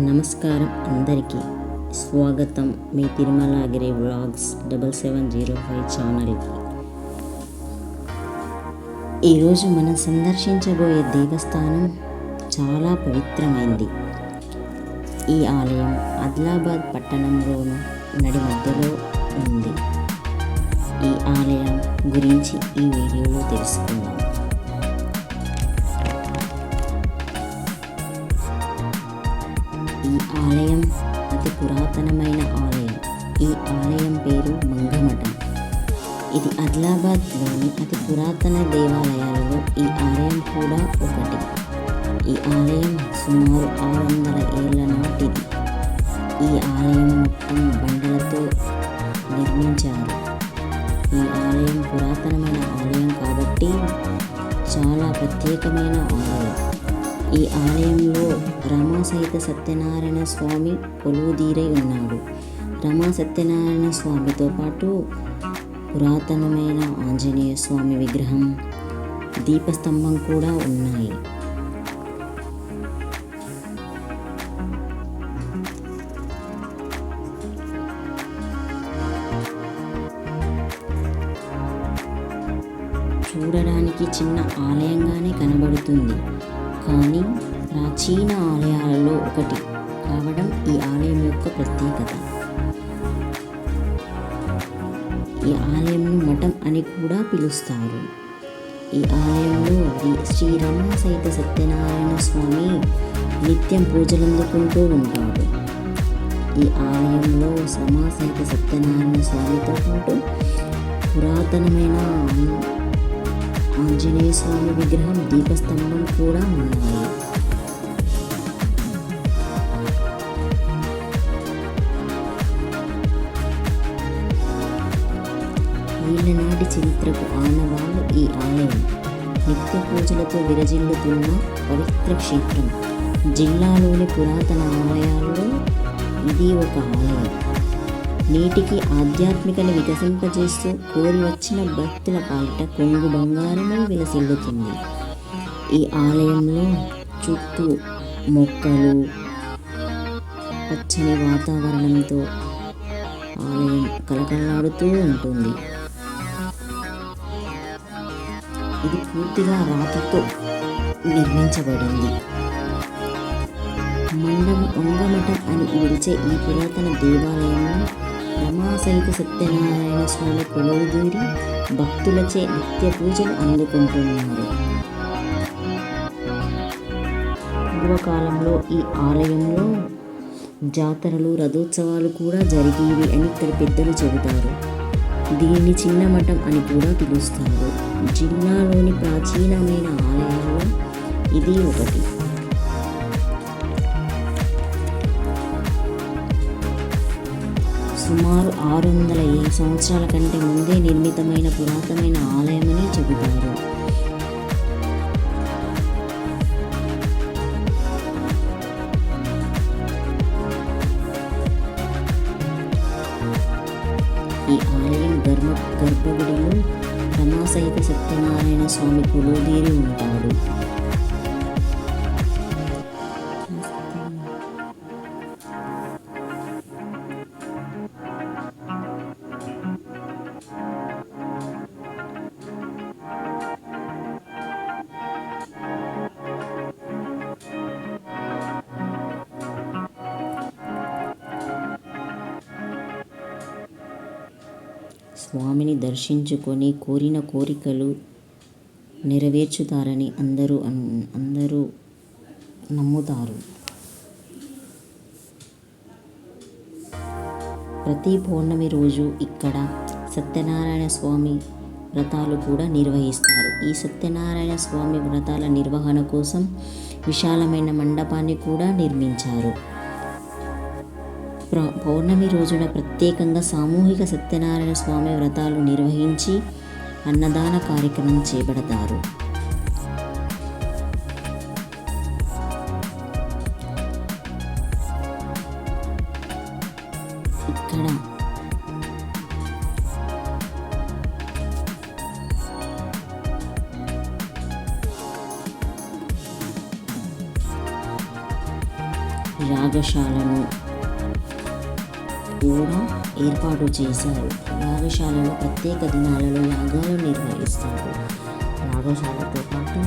నమస్కారం అందరికీ స్వాగతం మీ తిరుమలగిరి వ్లాగ్స్ 7705 ఛానల్కి. ఈరోజు మనం సందర్శించబోయే దేవస్థానం చాలా పవిత్రమైంది. ఈ ఆలయం ఆదిలాబాద్ పట్టణంలోని నడి మధ్యలో ఉంది. ఈ ఆలయం గురించి ఈ వీడియోలో తెలుసుకుందాం. ఈ ఆలయం అతి పురాతనమైన ఆలయం. ఈ ఆలయం పేరు మంగమఠం. ఇది ఆదిలాబాద్లోని అతి పురాతన దేవాలయాలలో ఈ ఆలయం కూడా ఒకటి. ఈ ఆలయం సుమారు 600 ఏళ్ల నాటిది. ఈ ఆలయం మొత్తం బండలతో నిర్మించారు. ఈ ఆలయం పురాతనమైన ఆలయం కాబట్టి చాలా ప్రత్యేకమైన ఆలయం. ఈ ఆలయంలో రమా సహిత సత్యనారాయణ స్వామి కొలువుదీరై ఉన్నాడు. రమా సత్యనారాయణ స్వామితో పాటు పురాతనమైన ఆంజనేయ స్వామి విగ్రహం, దీపస్తంభం కూడా ఉన్నాయి. చూడడానికి చిన్న ఆలయంగానే కనబడుతుంది, కానీ ప్రాచీన ఆలయాలలో ఒకటి కావడం ఈ ఆలయం యొక్క ప్రత్యేకత. ఈ ఆలయంను మఠం అని కూడా పిలుస్తారు. ఈ ఆలయంలో శ్రీ రమా సహిత సత్యనారాయణ స్వామి నిత్యం పూజలు అందుకుంటూ ఉంటాడు. ఈ ఆలయంలో రమా సహిత సత్యనారాయణ స్వామితో పాటు పురాతనమైన ఆంజనేయ స్వామి విగ్రహం, దీపస్తంభం కూడా ఉన్నాయి. ఏళ్ల నాటి చరిత్రకు ఆనవాలు ఈ ఆలయం. నిత్య పూజలతో విరజిల్లుతున్న పవిత్ర క్షేత్రం. జిల్లాలోని పురాతన ఆలయాల్లో ఇది ఒక ఆలయం. నేటికి ఆధ్యాత్మికను వికసింపజేస్తూ కోరి వచ్చిన భక్తుల పాలిట కొంగు బంగారమై విలసిల్లుతుంది. ఈ ఆలయంలో చుట్టూ మొక్కలు, పచ్చని వాతావరణంతో ఆలయం కలకలాడుతూ ఉంటుంది. ఇది పూర్తిగా రాతితో నిర్మించబడింది. మంగమఠం అని పిలిచే ఈ పురాతన దేవాలయంలో రమా సహిత సత్యనారాయణ స్వామి కొలువుదీరి భక్తులచే నిత్య పూజలు అందుకుంటున్నారు. పూర్వకాలంలో ఈ ఆలయంలో జాతరలు, రథోత్సవాలు కూడా జరిగేవి అని ఇక్కడ పెద్దలు చెబుతారు. దీనిని చిన్న మఠం అని కూడా పిలుస్తారు. జిల్లాలోని ప్రాచీనమైన ఆలయాల్లో ఇది ఒకటి. సుమారు 600 సంవత్సరాల కంటే ముందే నిర్మితమైన పురాతనమైన ఆలయమని చెబుతారు. ఈ ఆలయం గర్భగుడిలో రమా సహిత సత్యనారాయణ స్వామి కొలువుదీరి ఉంటాడు. స్వామిని దర్శించుకొని కోరిన కోరికలు నెరవేర్చుతారని అందరూ నమ్ముతారు. ప్రతి పౌర్ణమి రోజు ఇక్కడ సత్యనారాయణ స్వామి వ్రతాలు కూడా నిర్వహిస్తారు. ఈ సత్యనారాయణ స్వామి వ్రతాల నిర్వహణ కోసం విశాలమైన మండపాన్ని కూడా నిర్మించారు. పౌర్ణమి రోజున ప్రత్యేకంగా సామూహిక సత్యనారాయణ స్వామి వ్రతాలు నిర్వహించి అన్నదాన కార్యక్రమం చేపడతారు. ఇక్కడ యాగశాలను కూడా ఏర్పాటు చేశారు. యాగశాలలో ప్రత్యేక దినాలలో యాగాలు నిర్వహిస్తారు. యాగశాలతో పాటు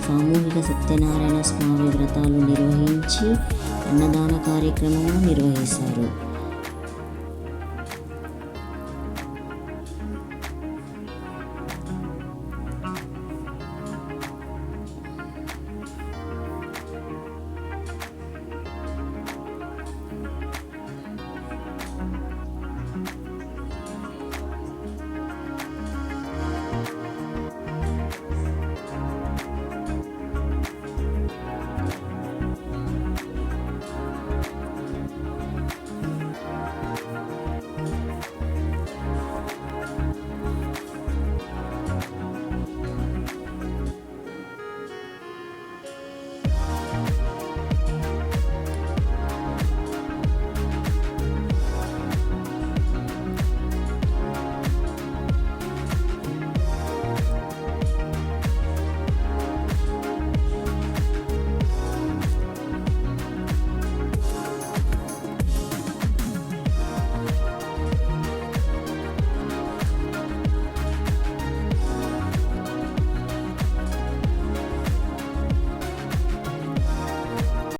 సామూహిక సత్యనారాయణ స్వామి వ్రతాలు నిర్వహించి అన్నదాన కార్యక్రమం నిర్వహిస్తారు.